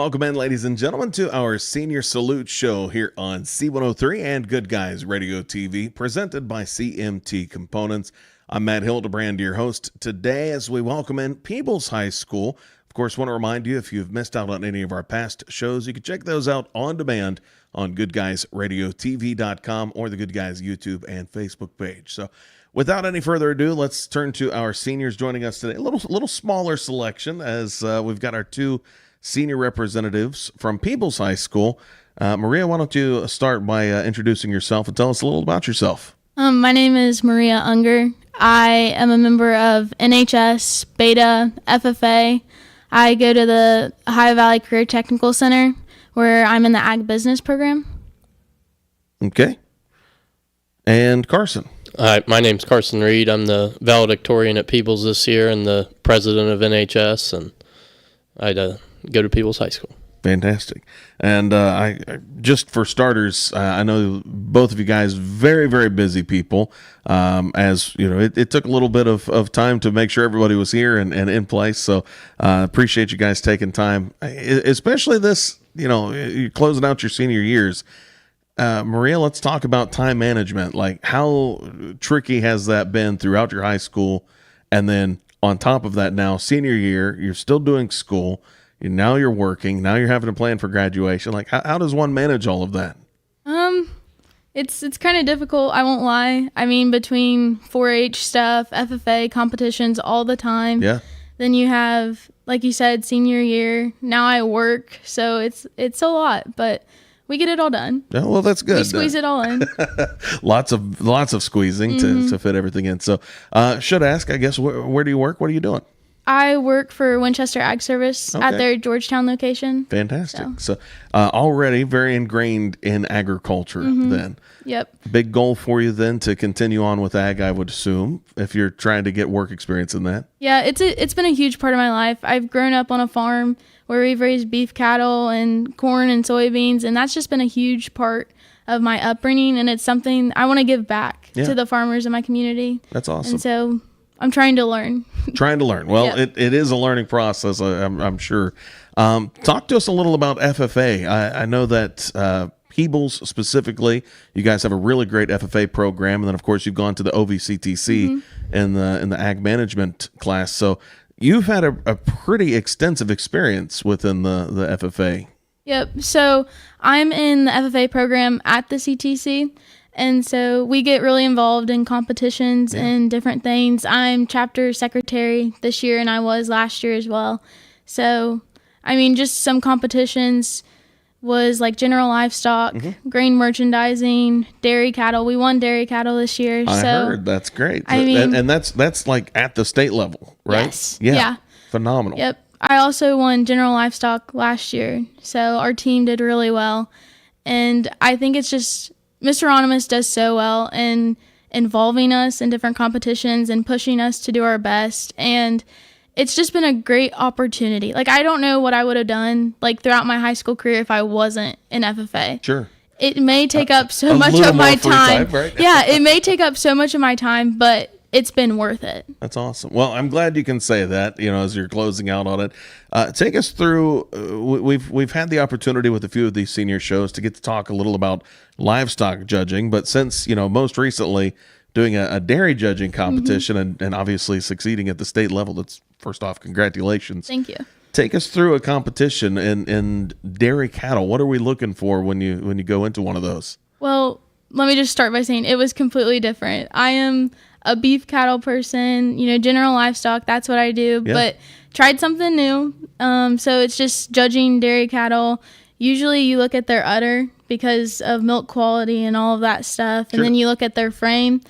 welcome in, ladies and gentlemen, to our Senior Salute show here on C103 and Good Guys Radio TV, presented by CMT Components. I'm Matt Hildebrand, your host today, as we welcome in Peebles High School. Of course, want to remind you, if you've missed out on any of our past shows, you can check those out on demand on goodguysradiotv.com or the Good Guys YouTube and Facebook page. So without any further ado, let's turn to our seniors joining us today. A little smaller selection, as we've got our two senior representatives from Peebles High School. Maria, why don't you start by introducing yourself and tell us a little about yourself? My name is Maria Unger. I am a member of NHS, Beta, FFA. I go to the Ohio Valley Career Technical Center, where I'm in the Ag Business program. Okay. And Carson? Hi, my name's Carson Reed. I'm the valedictorian at Peebles this year and the president of NHS, and I go to Peebles High School. Fantastic. And I just for starters, I know both of you guys very, very busy people. As you know, it took a little bit of time to make sure everybody was here and in place. So appreciate you guys taking time, especially this. You know, you're closing out your senior years. Maria, let's talk about time management. Like, how tricky has that been throughout your high school? And then on top of that, now senior year, you're still doing school. Now you're working. Now you're having to plan for graduation. Like, how does one manage all of that? It's kind of difficult, I won't lie. I mean, between 4-H stuff, FFA competitions all the time. Yeah. Then you have, like you said, senior year. Now I work, so it's a lot, but we get it all done. Oh, well, that's good. We squeeze it all in. lots of squeezing to fit everything in. So, should ask, I guess, where do you work? What are you doing? I work for Winchester Ag Service at their Georgetown location. Fantastic. So already very ingrained in agriculture then. Yep. Big goal for you then to continue on with ag, I would assume, if you're trying to get work experience in that. Yeah, it's been a huge part of my life. I've grown up on a farm where we've raised beef cattle and corn and soybeans, and that's just been a huge part of my upbringing, and it's something I want to give back to the farmers in my community. That's awesome. And so I'm trying to learn. Well, it is a learning process, I'm sure. Talk to us a little about FFA. I know that Peebles specifically, you guys have a really great FFA program, and then of course you've gone to the OVCTC in the ag management class. So you've had a pretty extensive experience within the FFA. Yep. So I'm in the FFA program at the CTC. And so we get really involved in competitions and different things. I'm chapter secretary this year, and I was last year as well. So, I mean, just some competitions was like general livestock, grain merchandising, dairy cattle. We won dairy cattle this year. I heard. That's great. I mean, and that's like at the state level, right? Yes. Yeah. Phenomenal. Yep. I also won general livestock last year. So our team did really well. And I think it's just Mr. Onimus does so well in involving us in different competitions and pushing us to do our best. And it's just been a great opportunity. Like, I don't know what I would have done, like, throughout my high school career if I wasn't in FFA. Sure. It may take up so much of my time. Right? Yeah, it may take up so much of my time, but it's been worth it. That's awesome. Well, I'm glad you can say that, as you're closing out on it. Take us through, we've had the opportunity with a few of these senior shows to get to talk a little about livestock judging, but since, most recently doing a dairy judging competition and obviously succeeding at the state level, that's, first off, congratulations. Thank you. Take us through a competition in dairy cattle. What are we looking for when you go into one of those? Well, let me just start by saying it was completely different. I am a beef cattle person, general livestock, that's what I do, but tried something new. So it's just judging dairy cattle. Usually you look at their udder because of milk quality and all of that stuff. And then you look at their frame.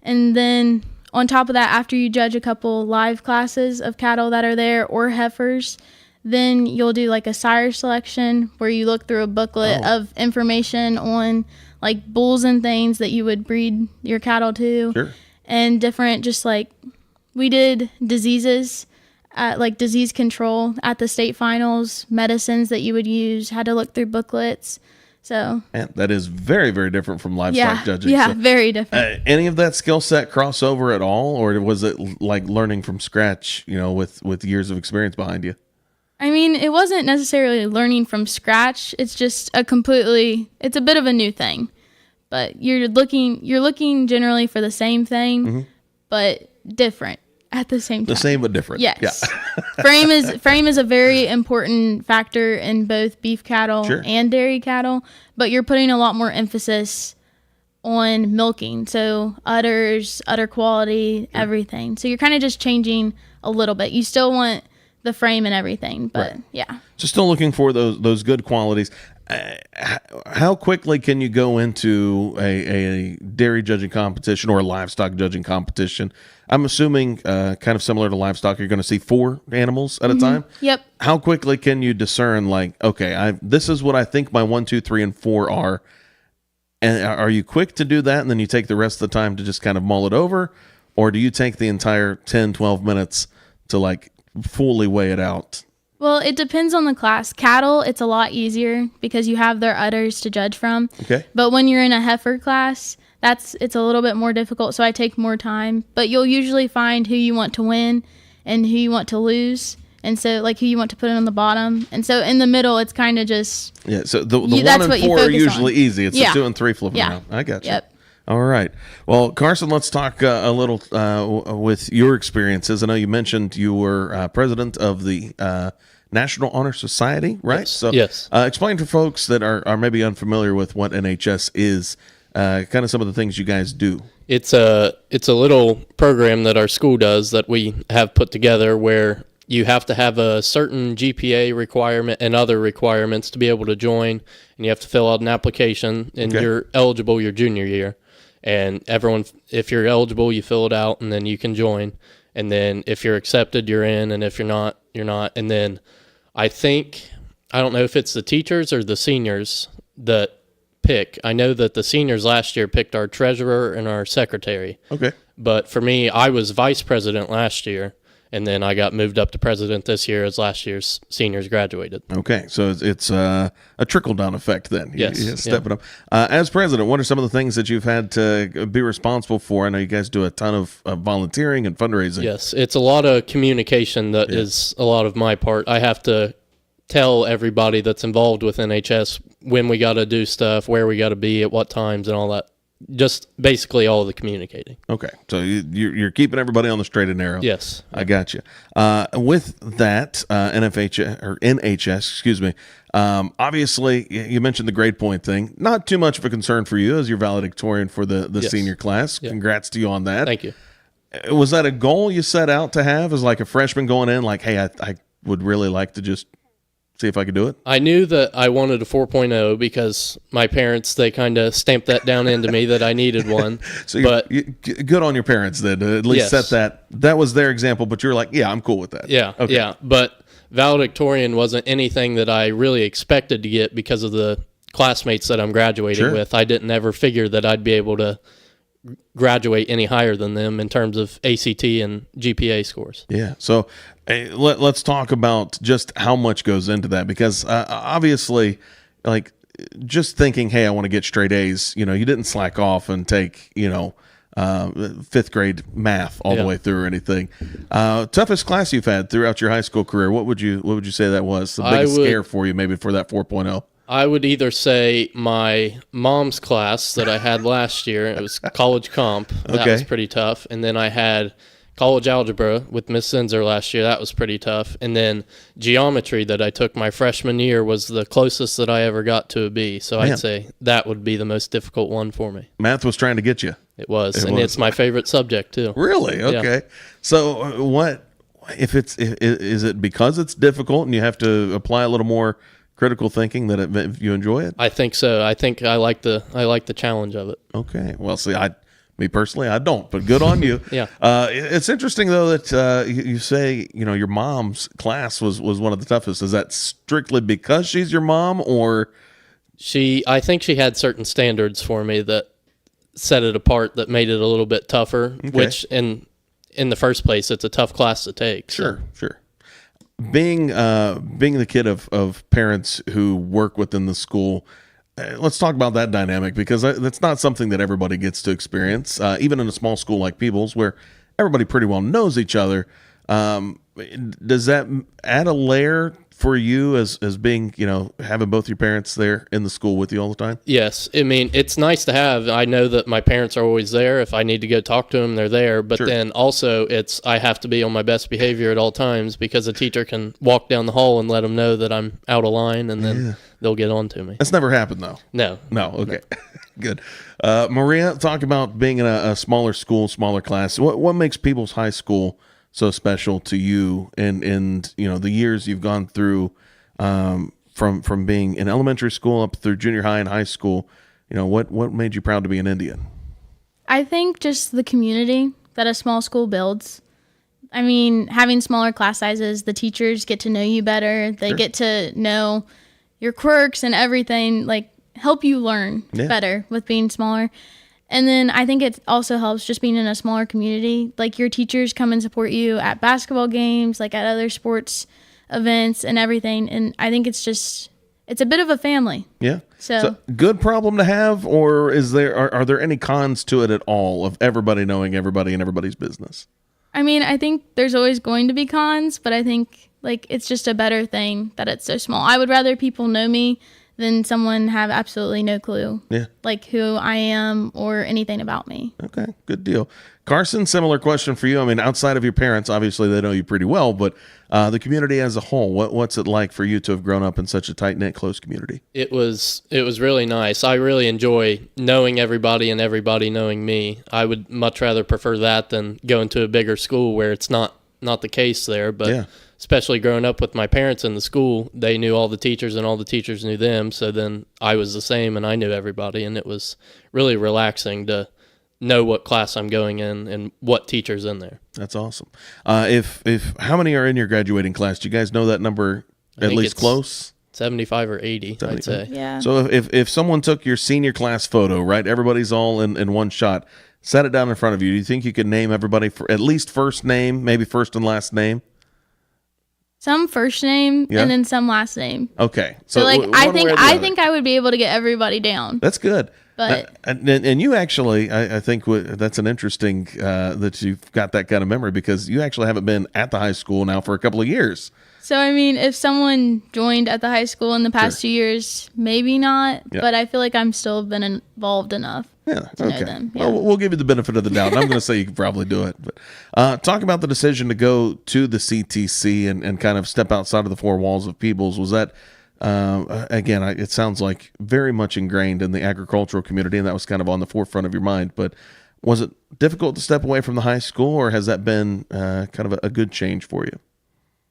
And then on top of that, after you judge a couple live classes of cattle that are there or heifers, then you'll do like a sire selection where you look through a booklet of information on like bulls and things that you would breed your cattle to. Sure. And different, just like we did diseases, like disease control at the state finals, medicines that you would use, had to look through booklets. So and that is very, very different from livestock judging. Yeah, so, very different. Any of that skill set cross over at all, or was it like learning from scratch, with years of experience behind you? I mean, it wasn't necessarily learning from scratch. It's just it's a bit of a new thing. But you're looking generally for the same thing, but different at the same time. The same but different. Yes. Yeah. frame is a very important factor in both beef cattle and dairy cattle, but you're putting a lot more emphasis on milking. So udders, udder quality, everything. So you're kind of just changing a little bit. You still want the frame and everything, but yeah. So still looking for those good qualities. How quickly can you go into a dairy judging competition or a livestock judging competition? I'm assuming kind of similar to livestock, you're going to see 4 animals at a time. Yep. How quickly can you discern, like, okay, this is what I think my 1, 2, 3, and 4 are? And are you quick to do that, and then you take the rest of the time to just kind of mull it over? Or do you take the entire 10, 12 minutes to, like, fully weigh it out? Well, it depends on the class. Cattle, it's a lot easier because you have their udders to judge from. Okay. But when you're in a heifer class, it's a little bit more difficult, so I take more time. But you'll usually find who you want to win and who you want to lose. And so, like, who you want to put in on the bottom. And so in the middle, it's kind of just... Yeah, so the 1 and 4 are usually easy. It's the 2 and 3 flipping around. I got you. Yep. All right. Well, Carson, let's talk a little with your experiences. I know you mentioned you were president of the National Honor Society, right? Yes. So, yes. Explain for folks that are maybe unfamiliar with what NHS is, kind of some of the things you guys do. It's a little program that our school does that we have put together where you have to have a certain GPA requirement and other requirements to be able to join, and you have to fill out an application, and you're eligible your junior year. And everyone, if you're eligible, you fill it out, and then you can join. And then if you're accepted, you're in, and if you're not, you're not. And then I don't know if it's the teachers or the seniors that pick. I know that the seniors last year picked our treasurer and our secretary. Okay. But for me, I was vice president last year, and then I got moved up to president this year as last year's seniors graduated. Okay, so it's a trickle-down effect then. Yes. You step it up. As president, what are some of the things that you've had to be responsible for? I know you guys do a ton of volunteering and fundraising. Yes, it's a lot of communication that is a lot of my part. I have to tell everybody that's involved with NHS when we got to do stuff, where we got to be, at what times, and all that. Just basically all of the communicating. Okay, so you're keeping everybody on the straight and narrow. Yes, I got you. With that, NHS, excuse me. Obviously, you mentioned the grade point thing. Not too much of a concern for you as your valedictorian for the senior class. Yep. Congrats to you on that. Thank you. Was that a goal you set out to have as like a freshman going in? Like, hey, I would really like to just see if I could do it? I knew that I wanted a 4.0 because my parents, they kind of stamped that down into me that I needed one. So good on your parents then to at least set that. That was their example, but you're like, yeah, I'm cool with that. Yeah, okay. Yeah. But valedictorian wasn't anything that I really expected to get because of the classmates that I'm graduating with. I didn't ever figure that I'd be able to graduate any higher than them in terms of ACT and GPA scores. Yeah. So let's talk about just how much goes into that, because obviously, like, just thinking, hey, I want to get straight A's, you didn't slack off and take, 5th grade math all the way through or anything. Toughest class you've had throughout your high school career, what would you say that was? The biggest scare for you maybe for that 4.0? I would either say my mom's class that I had last year. It was college comp. That was pretty tough. And then I had college algebra with Miss Zinzer last year. That was pretty tough. And then geometry that I took my freshman year was the closest that I ever got to a B. So I'd say that would be the most difficult one for me. Math was trying to get you. It was. It's my favorite subject too. Really? Okay. Yeah. So what if is it because it's difficult and you have to apply a little more critical thinking that you enjoy it? I think so. I think I like the challenge of it. Okay. Well, see, me personally, I don't, but good on you. Yeah. It's interesting though that you say your mom's class was one of the toughest. Is that strictly because she's your mom, or I think she had certain standards for me that set it apart, that made it a little bit tougher. Okay. Which in the first place, it's a tough class to take. Sure. Being the kid of parents who work within the school, let's talk about that dynamic, because that's not something that everybody gets to experience, even in a small school like Peebles, where everybody pretty well knows each other. Does that add a layer for you as being, having both your parents there in the school with you all the time? Yes. I mean, it's nice to have. I know that my parents are always there. If I need to go talk to them, they're there. But Sure. then also I have to be on my best behavior at all times, because a teacher can walk down the hall and let them know that I'm out of line, and then they'll get on to me. That's never happened, though. No. Okay. Good. Maria, talk about being in a smaller school, smaller class. What makes Peebles High School so special to you, and the years you've gone through, from being in elementary school up through junior high and high school? What made you proud to be an Indian? I think just the community that a small school builds. I mean, having smaller class sizes, the teachers get to know you better. They Sure. get to know your quirks and everything, like help you learn better with being smaller. And then I think it also helps just being in a smaller community. Like, your teachers come and support you at basketball games, like at other sports events and everything. And I think it's a bit of a family. Yeah. So good problem to have, or are there any cons to it at all, of everybody knowing everybody and everybody's business? I mean, I think there's always going to be cons, but I think like it's just a better thing that it's so small. I would rather people know me than someone have absolutely no clue, like who I am or anything about me. Okay, good deal. Carson, similar question for you. I mean, outside of your parents, obviously they know you pretty well, but the community as a whole, what's it like for you to have grown up in such a tight-knit, close community? It was really nice. I really enjoy knowing everybody and everybody knowing me. I would much rather prefer that than going to a bigger school where it's not the case there. But especially growing up with my parents in the school, they knew all the teachers and all the teachers knew them. So then I was the same, and I knew everybody, and it was really relaxing to know what class I'm going in and what teacher's in there. That's awesome. If how many are in your graduating class? Do you guys know that number at least close? 75 or 80, 75. I'd say. Yeah. So if someone took your senior class photo, right, everybody's all in one shot, set it down in front of you, do you think you could name everybody for at least first name, maybe first and last name? Some first name and then some last name. Okay. So like I think I would be able to get everybody down. That's good. But and you actually, I think that's an interesting that you've got that kind of memory, because you actually haven't been at the high school now for a couple of years. So, I mean, if someone joined at the high school in the past 2 years, maybe not, but I feel like I'm still been involved enough to know them. Yeah. Well, we'll give you the benefit of the doubt. I'm going to say you could probably do it. But talk about the decision to go to the CTC and kind of step outside of the four walls of Peebles. Was that, again, it sounds like very much ingrained in the agricultural community, and that was kind of on the forefront of your mind. But was it difficult to step away from the high school, or has that been kind of a good change for you?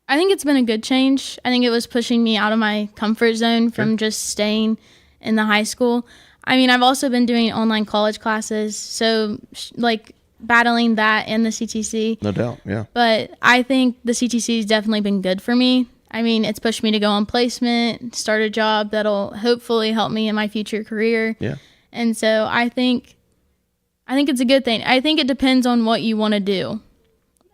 I think it's been a good change. I think it was pushing me out of my comfort zone from just staying in the high school. I mean, I've also been doing online college classes, so like battling that and the CTC. No doubt, yeah. But I think the CTC has definitely been good for me. I mean, it's pushed me to go on placement, start a job that'll hopefully help me in my future career. Yeah. And so I think it's a good thing. I think it depends on what you want to do.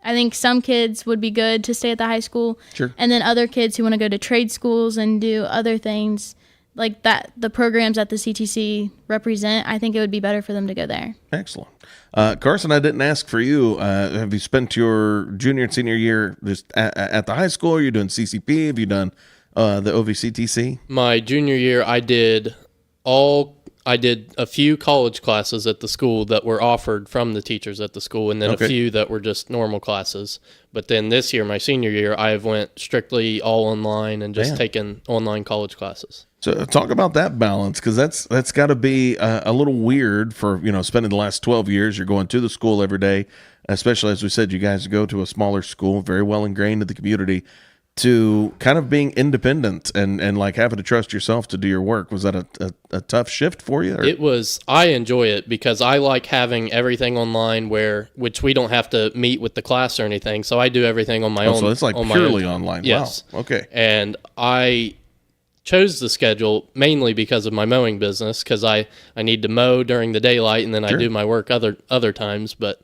I think some kids would be good to stay at the high school. Sure. And then other kids who want to go to trade schools and do other things like that, the programs that the CTC represent, I think it would be better for them to go there. Excellent. Carson, I didn't ask for you. Have you spent your junior and senior year just at the high school? Are you doing CCP? Have you done the OVCTC? My junior year, I did a few college classes at the school that were offered from the teachers at the school, and then a few that were just normal classes. But then this year, my senior year, I went strictly all online and just taken online college classes. So talk about that balance, because that's got to be a little weird for, spending the last 12 years. You're going to the school every day, especially as we said, you guys go to a smaller school, very well ingrained in the community, to kind of being independent and like having to trust yourself to do your work. Was that a tough shift for you? Or? It was. I enjoy it because I like having everything online, which we don't have to meet with the class or anything. So I do everything on my own. So it's like purely online. Yes. Wow. Okay. And I chose the schedule mainly because of my mowing business, because I need to mow during the daylight, and then I do my work other times. But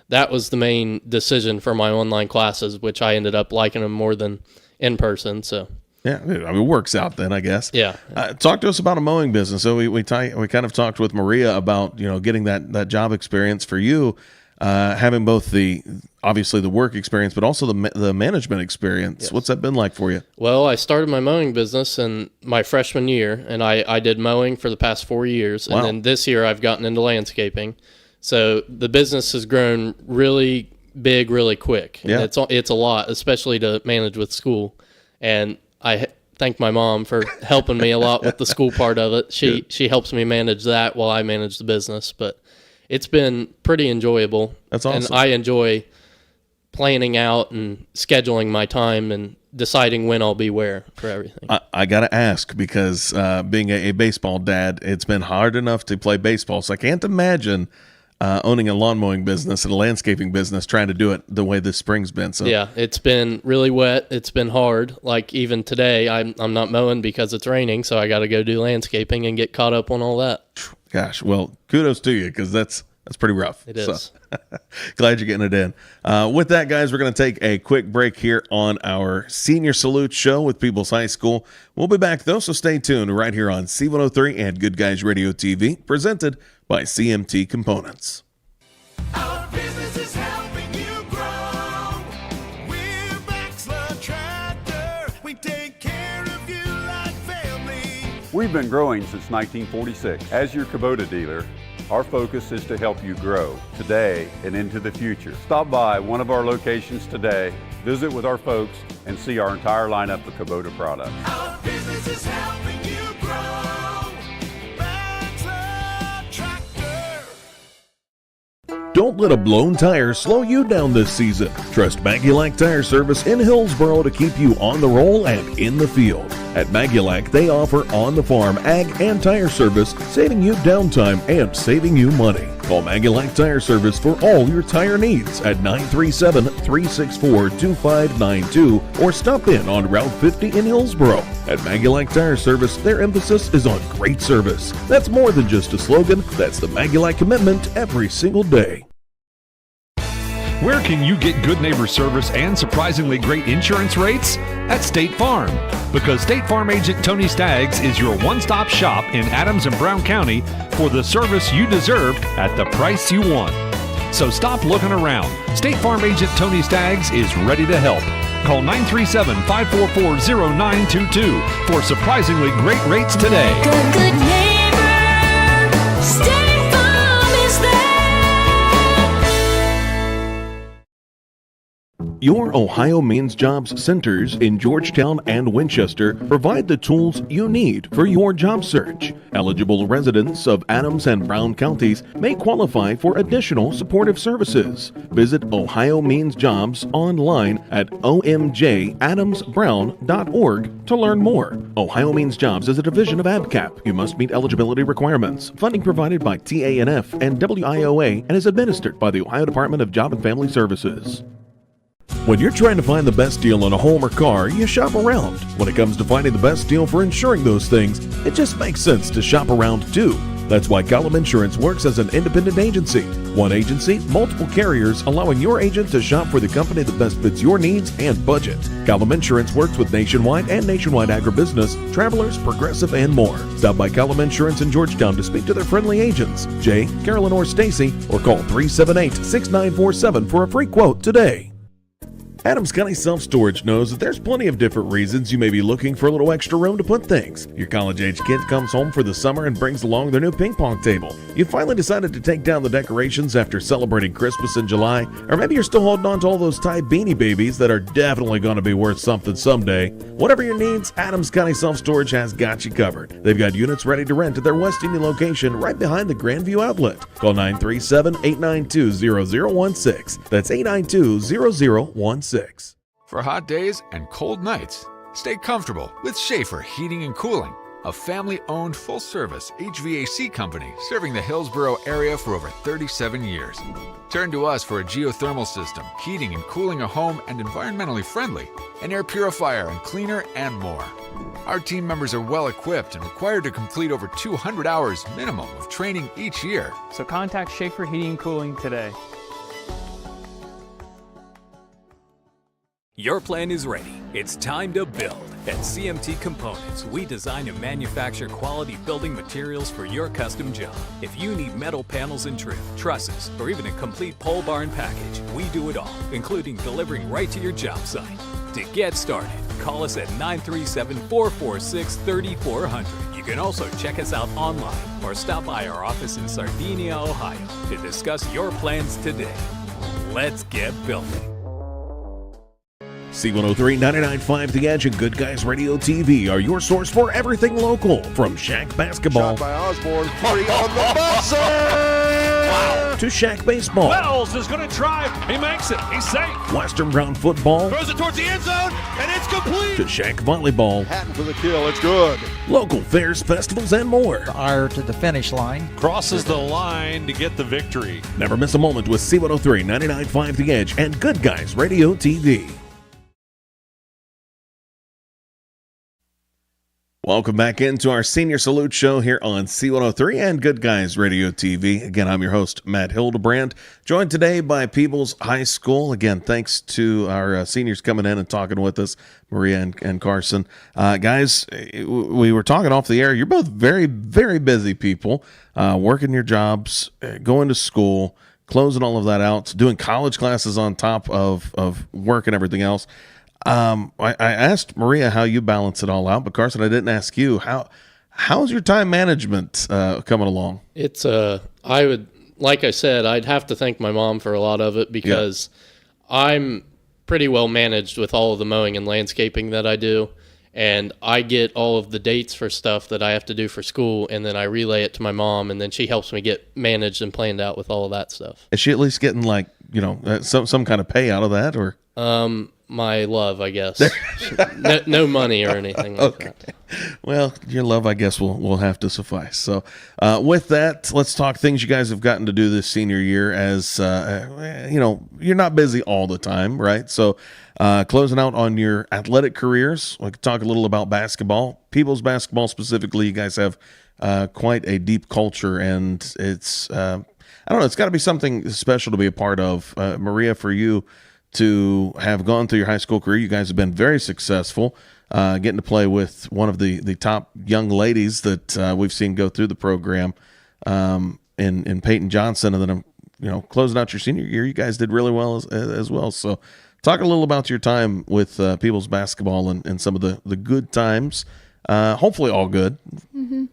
that was the main decision for my online classes, which I ended up liking them more than in person. So yeah, I mean, it works out then, I guess. Yeah. Talk to us about a mowing business. So we kind of talked with Maria about getting that job experience for you. having both obviously the work experience, but also the management experience. Yes. What's that been like for you? Well, I started my mowing business in my freshman year, and I did mowing for the past 4 years. Wow. And then this year I've gotten into landscaping. So the business has grown really big, really quick. And yeah. It's a lot, especially to manage with school. And I thank my mom for helping me a lot with the school part of it. She helps me manage that while I manage the business. But it's been pretty enjoyable. That's awesome. And I enjoy planning out and scheduling my time and deciding when I'll be where for everything. I got to ask, because being a baseball dad, it's been hard enough to play baseball. So I can't imagine owning a lawn mowing business and a landscaping business, trying to do it the way this spring's been. So yeah, it's been really wet. It's been hard. Like even today, I'm not mowing because it's raining, so I got to go do landscaping and get caught up on all that. Gosh, well, kudos to you, because that's pretty rough. It is. So, glad you're getting it in. With that, guys, we're going to take a quick break here on our Senior Salute show with Peebles High School. We'll be back, though, so stay tuned right here on C103 and Good Guys Radio TV, presented by CMT Components. Our business is helping you grow. We're Baxter Tractor. We take care of you like family. We've been growing since 1946. As your Kubota dealer, our focus is to help you grow today and into the future. Stop by one of our locations today, visit with our folks, and see our entire lineup of Kubota products. Our business is helping you grow. Baxter Tractor. Don't let a blown tire slow you down this season. Trust Maggulac Tire Service in Hillsboro to keep you on the roll and in the field. At Maggulac, they offer on-the-farm ag and tire service, saving you downtime and saving you money. Call Maggulac Tire Service for all your tire needs at 937-364-2592 or stop in on Route 50 in Hillsboro. At Maggulac Tire Service, their emphasis is on great service. That's more than just a slogan. That's the Maggulac commitment every single day. Where can you get good neighbor service and surprisingly great insurance rates? At State Farm. Because State Farm agent Tony Staggs is your one-stop shop in Adams and Brown County for the service you deserve at the price you want. So stop looking around. State Farm agent Tony Staggs is ready to help. Call 937-544-0922 for surprisingly great rates today. Good neighbor, State Farm is there. Your Ohio Means Jobs centers in Georgetown and Winchester provide the tools you need for your job search. Eligible residents of Adams and Brown counties may qualify for additional supportive services. Visit Ohio Means Jobs online at omjadamsbrown.org to learn more. Ohio Means Jobs is a division of ABCAP. You must meet eligibility requirements. Funding provided by TANF and WIOA and is administered by the Ohio Department of Job and Family Services. When you're trying to find the best deal on a home or car, you shop around. When it comes to finding the best deal for insuring those things, it just makes sense to shop around too. That's why Column Insurance works as an independent agency. One agency, multiple carriers, allowing your agent to shop for the company that best fits your needs and budget. Column Insurance works with Nationwide and Nationwide Agribusiness, Travelers, Progressive, and more. Stop by Column Insurance in Georgetown to speak to their friendly agents, Jay, Carolyn, or Stacy, or call 378-6947 for a free quote today. Adams County Self-Storage knows that there's plenty of different reasons you may be looking for a little extra room to put things. Your college-age kid comes home for the summer and brings along their new ping pong table. You finally decided to take down the decorations after celebrating Christmas in July, or maybe you're still holding on to all those Thai beanie babies that are definitely going to be worth something someday. Whatever your needs, Adams County Self-Storage has got you covered. They've got units ready to rent at their West Indian location right behind the Grandview Outlet. Call 937-892-0016. That's 892-0016. For hot days and cold nights, stay comfortable with Schaefer Heating and Cooling, a family-owned full-service HVAC company serving the Hillsboro area for over 37 years. Turn to us for a geothermal system, heating and cooling a home and environmentally friendly, an air purifier and cleaner, and more. Our team members are well-equipped and required to complete over 200 hours minimum of training each year. So contact Schaefer Heating and Cooling today. Your plan is ready. It's time to build. At CMT Components, we design and manufacture quality building materials for your custom job. If you need metal panels and trim, trusses, or even a complete pole barn package, we do it all, including delivering right to your job site. To get started, call us at 937-446-3400. You can also check us out online or stop by our office in Sardinia, Ohio to discuss your plans today. Let's get building. C103 99.5 The Edge and Good Guys Radio TV are your source for everything local, from Shack basketball Shot by Osborne, 3 on the buzzer! Wow. to Shack baseball, Wells is going to drive. He makes it. He's safe. Western Brown football Throws it towards the end zone, and it's complete! to Shack volleyball, Hatton for the kill, it's good. local fairs, festivals, and more. Ire to the finish line. Crosses the line to get the victory. Never miss a moment with C103 99.5 The Edge and Good Guys Radio TV. Welcome back into our Senior Salute Show here on C103 and Good Guys Radio TV. Again, I'm your host, Matt Hildebrand, joined today by Peebles High School. Again, thanks to our seniors coming in and talking with us, Maria and Carson. Guys, we were talking off the air. You're both very, very busy people, working your jobs, going to school, closing all of that out, doing college classes on top of work and everything else. I asked Maria how you balance it all out, but Carson, I didn't ask you. How's your time management coming along? It's like I said, I'd have to thank my mom for a lot of it, because I'm pretty well managed with all of the mowing and landscaping that I do, and I get all of the dates for stuff that I have to do for school, and then I relay it to my mom, and then she helps me get managed and planned out with all of that stuff. Is she at least getting some kind of pay out of that, or? My love, I guess. No money or anything like that. Well, your love, I guess, will have to suffice. So with that, let's talk things you guys have gotten to do this senior year. As you're not busy all the time, right? So closing out on your athletic careers, we could talk a little about basketball. Peebles basketball specifically, you guys have quite a deep culture, and it's, I don't know, it's got to be something special to be a part of. Maria, for you, to have gone through your high school career, you guys have been very successful, getting to play with one of the top young ladies that we've seen go through the program, in Peyton Johnson, and then closing out your senior year, you guys did really well as well. So, talk a little about your time with Peebles basketball and some of the good times, hopefully all good. Mm-hmm.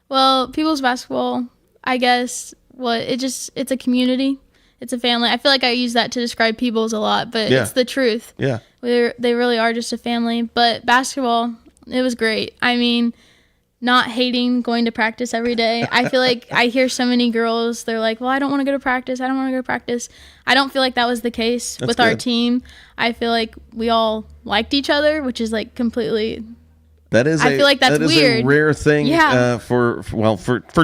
Well, Peebles basketball, I guess, it's a community. It's a family. I feel like I use that to describe Peebles a lot, but it's the truth. Yeah. They really are just a family. But basketball, it was great. I mean, not hating going to practice every day. I feel like I hear so many girls, they're like, well, I don't want to go to practice. I don't want to go to practice. I don't feel like that was the case with our team. I feel like we all liked each other, which is like completely... I feel like that's weird. A rare thing for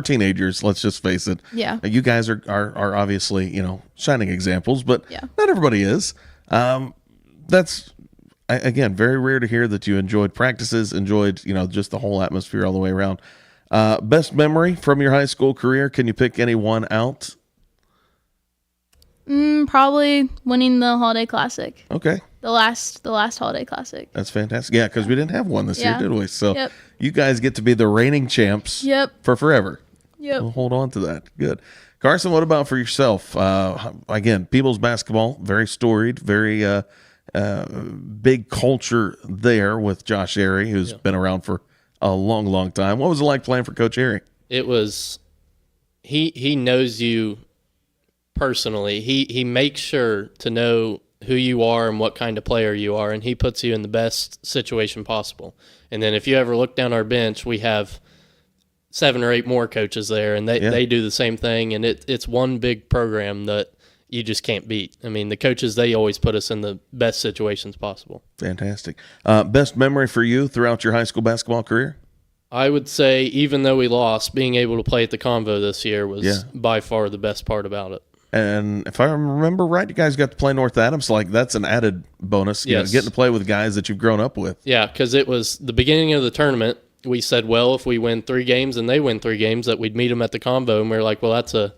teenagers. Let's just face it. Yeah, you guys are obviously shining examples, but not everybody is. That's again very rare to hear that you enjoyed practices, enjoyed just the whole atmosphere all the way around. Best memory from your high school career? Can you pick any one out? Probably winning the Holiday Classic. Okay. The last Holiday Classic. That's fantastic. Yeah, because we didn't have one this year, did we? So you guys get to be the reigning champs for forever. Yep. We'll hold on to that. Good. Carson, what about for yourself? Again, Peebles basketball, very storied, very big culture there with Josh Airy, who's been around for a long, long time. What was it like playing for Coach Airy? It was, he knows you personally. He makes sure to know who you are and what kind of player you are, and he puts you in the best situation possible. And then if you ever look down our bench, we have 7 or 8 more coaches there, and they do the same thing, and it's one big program that you just can't beat. I mean, the coaches, they always put us in the best situations possible. Fantastic. Best memory for you throughout your high school basketball career? I would say, even though we lost, being able to play at the Convo this year was by far the best part about it. And if I remember right, you guys got to play North Adams. Like, that's an added bonus. Yes. Getting to play with guys that you've grown up with. Yeah, because it was the beginning of the tournament. We said, well, if we win 3 games and they win 3 games, that we'd meet them at the Convo. And we were like, well, that's a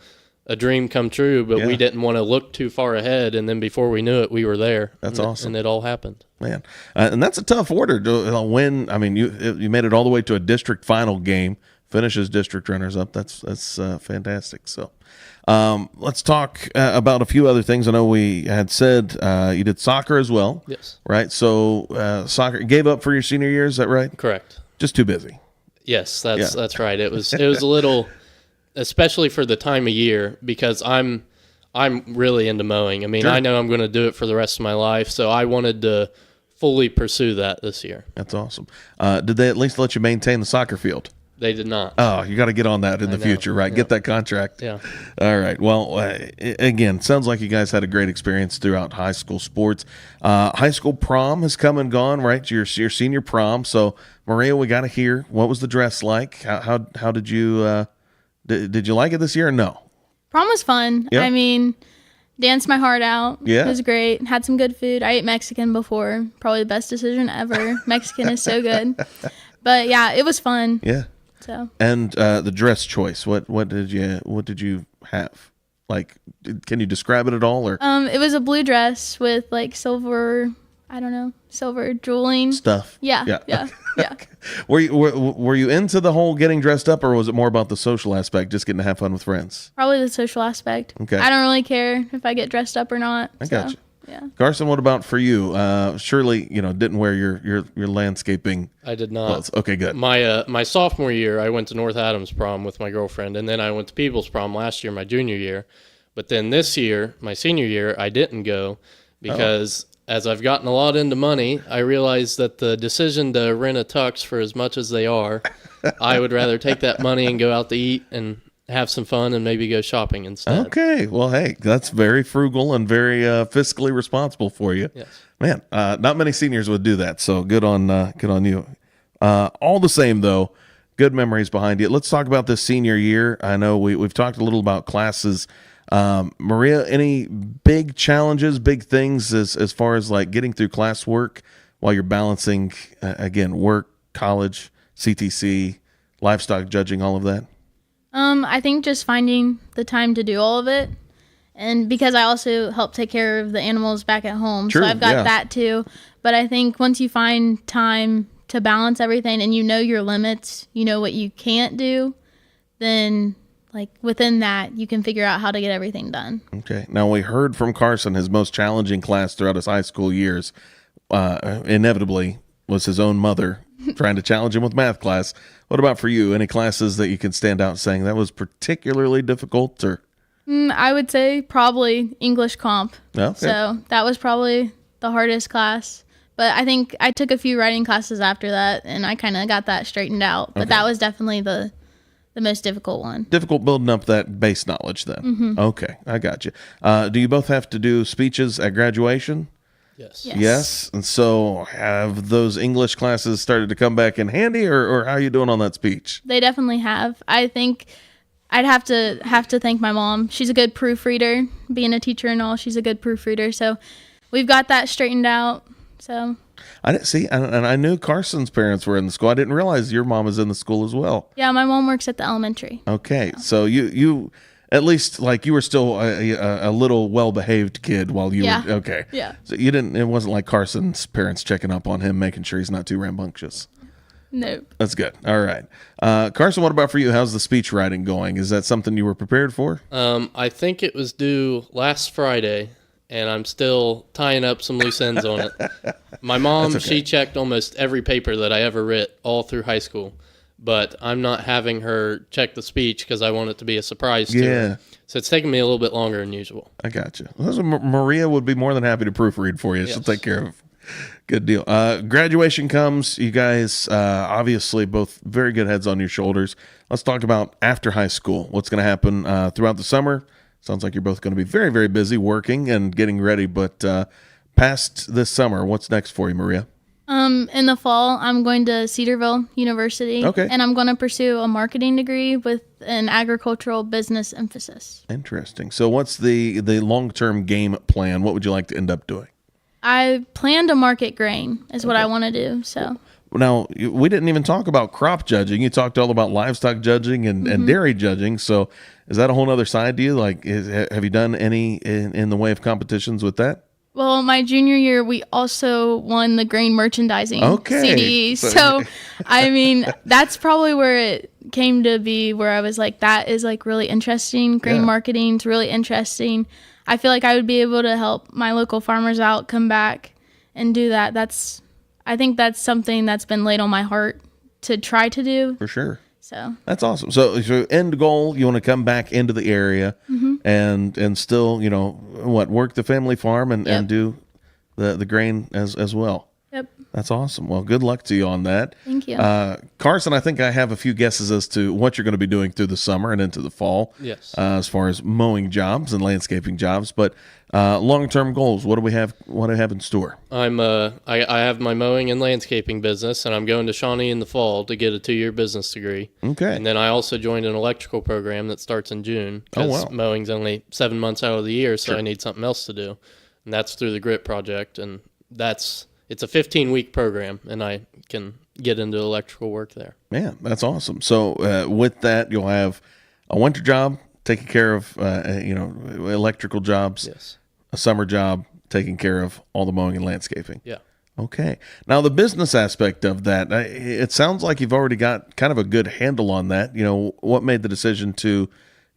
a dream come true, but we didn't want to look too far ahead. And then before we knew it, we were there. That's awesome. And it all happened. Man. And that's a tough order to win. I mean, you made it all the way to a district final game, finishes district runners up. That's fantastic. So let's talk about a few other things. I know we had said you did soccer as well. Yes. Right? So soccer, gave up for your senior year, is that right? Correct. Just too busy. Yes, that's right. It was a little, especially for the time of year, because I'm really into mowing. I mean, Sure. I know I'm going to do it for the rest of my life, so I wanted to fully pursue that this year. That's awesome. Did they at least let you maintain the soccer field? They did not. Oh, you got to get on that in the future, right? Yeah. Get that contract. Yeah. All right. Well, again, sounds like you guys had a great experience throughout high school sports. High school prom has come and gone, right? Your senior prom. So, Maria, we got to hear, what was the dress like? How did you did you like it this year or no? Prom was fun. Yeah. I mean, danced my heart out. Yeah. It was great. Had some good food. I ate Mexican before. Probably the best decision ever. Mexican is so good. But yeah, it was fun. Yeah. So. And the dress choice, what did you have? Like, can you describe it at all, or It was a blue dress with like silver, I don't know, silver jeweling stuff? Yeah. Yeah. Yeah. Were you into the whole getting dressed up, or was it more about the social aspect, just getting to have fun with friends? Probably the social aspect. Okay. I don't really care if I get dressed up or not. I got you. Yeah. Carson, what about for you? Surely, didn't wear your landscaping. I did not. clothes. Okay, good. My sophomore year, I went to North Adams prom with my girlfriend, and then I went to Peebles prom last year, my junior year. But then this year, my senior year, I didn't go because as I've gotten a lot into money, I realized that the decision to rent a tux for as much as they are, I would rather take that money and go out to eat and have some fun and maybe go shopping instead. Okay. Well, hey, that's very frugal and very fiscally responsible for you. Yes. Man, not many seniors would do that, so good on you. All the same, though, good memories behind you. Let's talk about this senior year. I know we've talked a little about classes. Maria, any big challenges, big things as far as like getting through classwork while you're balancing, again, work, college, CTC, livestock judging, all of that? I think just finding the time to do all of it. And because I also help take care of the animals back at home. True, so I've got yeah. that too. But I think once you find time to balance everything and you know your limits, you know what you can't do, then like within that, you can figure out how to get everything done. Okay. Now, we heard from Carson his most challenging class throughout his high school years inevitably was his own mother trying to challenge him with math class. What about for you? Any classes that you can stand out saying that was particularly difficult? Or I would say probably English comp. Okay. So that was probably the hardest class. But I think I took a few writing classes after that, and I kind of got that straightened out. But that was definitely the most difficult one. Difficult building up that base knowledge then. Mm-hmm. Okay, I got you. Do you both have to do speeches at graduation? Yes. Yes. And so have those English classes started to come back in handy, or how are you doing on that speech? They definitely have. I think I'd have to thank my mom. She's a good proofreader. Being a teacher and all, she's a good proofreader. So we've got that straightened out. So I didn't see, and I knew Carson's parents were in the school. I didn't realize your mom was in the school as well. yeah, my mom works at the elementary. Okay, so you at least like you were still a little well-behaved kid while you Yeah. were okay. Yeah. So you didn't. It wasn't like Carson's parents checking up on him, making sure he's not too rambunctious. Nope. That's good. All right, Carson. What about for you? How's the speech writing going? Is that something you were prepared for? I think it was due last Friday, and I'm still tying up some loose ends on it. My mom, That's okay. she checked almost every paper that I ever writ all through high school, but I'm not having her check the speech because I want it to be a surprise to Yeah. her. So it's taking me a little bit longer than usual. I got you. Maria would be more than happy to proofread for you. She'll Yes. take care of. Good deal. Graduation comes. You guys obviously both very good heads on your shoulders. Let's talk about after high school. What's going to happen throughout the summer? Sounds like you're both going to be very, very busy working and getting ready. But past this summer, what's next for you, Maria? In the fall, I'm going to Cedarville University. Okay. And I'm going to pursue a marketing degree with an agricultural business emphasis. Interesting. So what's the long-term game plan? What would you like to end up doing? I plan to market grain is what I want to do. So Now, we didn't even talk about crop judging. You talked all about livestock judging and dairy judging. So is that a whole other side to you? Like, have you done any in the way of competitions with that? Well, my junior year, we also won the grain merchandising CDE. So, I mean, that's probably where it came to be, where I was like, that is like really interesting. Grain marketing is really interesting. I feel like I would be able to help my local farmers out, come back and do that. I think that's something that's been laid on my heart to try to do. For sure. So that's awesome. So end goal, you want to come back into the area and still, work the family farm and do the grain as well. Yep. That's awesome. Well, good luck to you on that. Thank you. Carson, I think I have a few guesses as to what you're going to be doing through the summer and into the fall. Yes. As far as mowing jobs and landscaping jobs, but long-term goals, what do we have in store? I have my mowing and landscaping business, and I'm going to Shawnee in the fall to get a 2-year business degree. Okay. And then I also joined an electrical program that starts in June, because mowing's only 7 months out of the year, so I need something else to do. And that's through the GRIT project, and it's a 15-week program, and I can get into electrical work there. Man, that's awesome. So with that, you'll have a winter job taking care of electrical jobs. Yes. A summer job taking care of all the mowing and landscaping. Yeah. Okay. Now the business aspect of that, it sounds like you've already got kind of a good handle on that. What made the decision to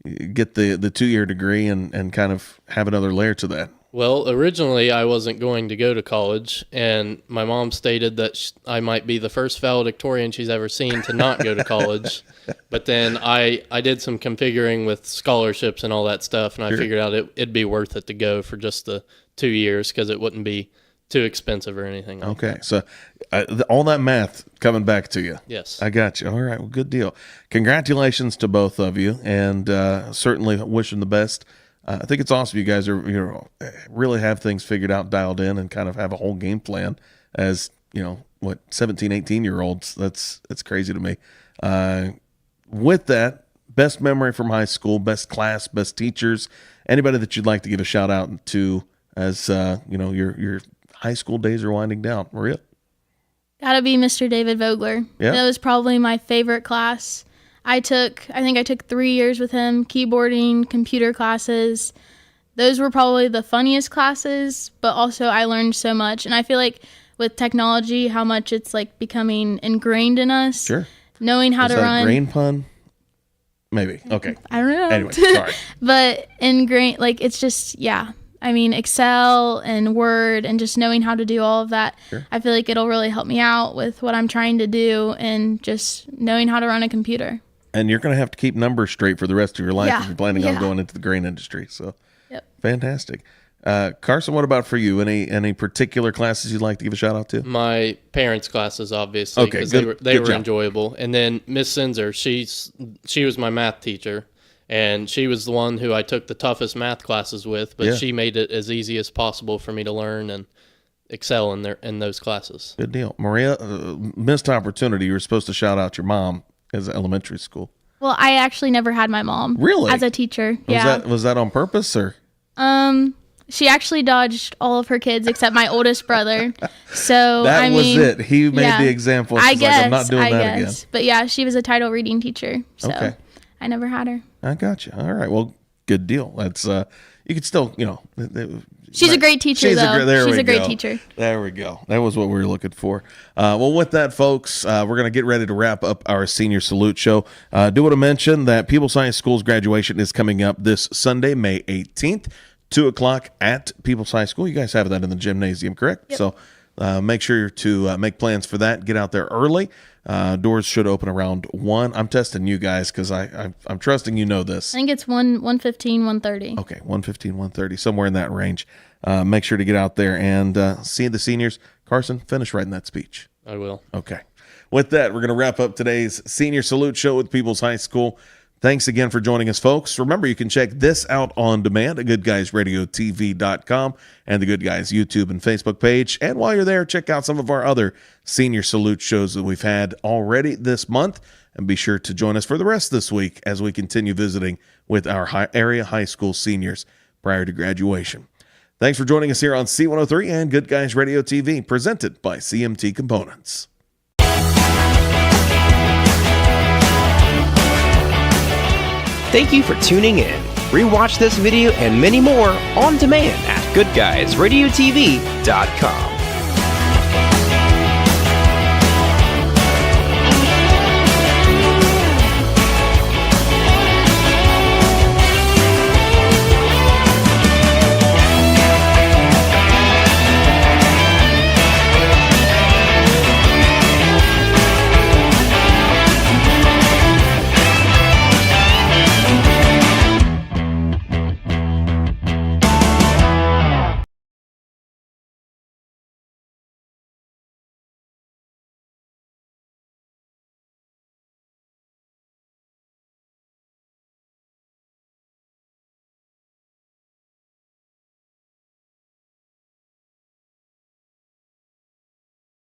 get the 2-year degree and kind of have another layer to that? Well, originally I wasn't going to go to college, and my mom stated that I might be the first valedictorian she's ever seen to not go to college. But then I did some configuring with scholarships and all that stuff, and I figured out it'd be worth it to go for just the 2 years because it wouldn't be too expensive or anything like that. So all that math coming back to you. Yes. I got you. All right. Well, good deal. Congratulations to both of you, and certainly wishing the best. I think it's awesome. You guys are, really have things figured out, dialed in, and kind of have a whole game plan as, 17, 18-year-olds. That's crazy to me. With that, best memory from high school, best class, best teachers, anybody that you'd like to give a shout out to as, your high school days are winding down. Maria? Gotta be Mr. David Vogler. Yeah. That was probably my favorite class. I think I took 3 years with him, keyboarding, computer classes. Those were probably the funniest classes, but also I learned so much. And I feel like with technology, how much it's like becoming ingrained in us. Sure. Knowing how Is to that run. a grain pun? Maybe. Okay. I don't know. Anyway, sorry. But ingrained, like it's just, I mean, Excel and Word and just knowing how to do all of that. Sure. I feel like it'll really help me out with what I'm trying to do and just knowing how to run a computer. And you're going to have to keep numbers straight for the rest of your life Yeah. if you're planning on going into the grain industry. So, fantastic. Carson, what about for you? Any particular classes you'd like to give a shout out to? My parents' classes, obviously, Okay, because good- they good were job. enjoyable. And then Miss Sinzer, she was my math teacher, and she was the one who I took the toughest math classes with, but she made it as easy as possible for me to learn and excel in those classes. Good deal. Maria, missed opportunity. You were supposed to shout out your mom as elementary school. Well, I actually never had my mom. Really? As a teacher. Was that on purpose or? She actually dodged all of her kids except my oldest brother. So That was it. He made the example. I She's guess. like, I'm not doing that again. But yeah, she was a title reading teacher. So Okay. I never had her. I got you. All right. Well, good deal. That's you could still, She's a great teacher, though. She's a great teacher. There we go. That was what we were looking for. Well, with that, folks, we're going to get ready to wrap up our Senior Salute Show. Do want to mention that Peebles High School's graduation is coming up this Sunday, May 18th, 2 o'clock at Peebles High School. You guys have that in the gymnasium, correct? Yep. So make sure to make plans for that. Get out there early. Doors should open around 1. I'm testing you guys because I'm trusting this. I think it's 1:15, 1:30. Okay, 1:15, 1:30, somewhere in that range. Make sure to get out there and see the seniors. Carson, finish writing that speech. I will. Okay. With that, we're going to wrap up today's Senior Salute Show with Peebles High School. Thanks again for joining us, folks. Remember, you can check this out on demand at goodguysradiotv.com and the Good Guys YouTube and Facebook page. And while you're there, check out some of our other Senior Salute shows that we've had already this month. And be sure to join us for the rest this week as we continue visiting with our area high school seniors prior to graduation. Thanks for joining us here on C103 and Good Guys Radio TV, presented by CMT Components. Thank you for tuning in. Rewatch this video and many more on demand at goodguysradiotv.com.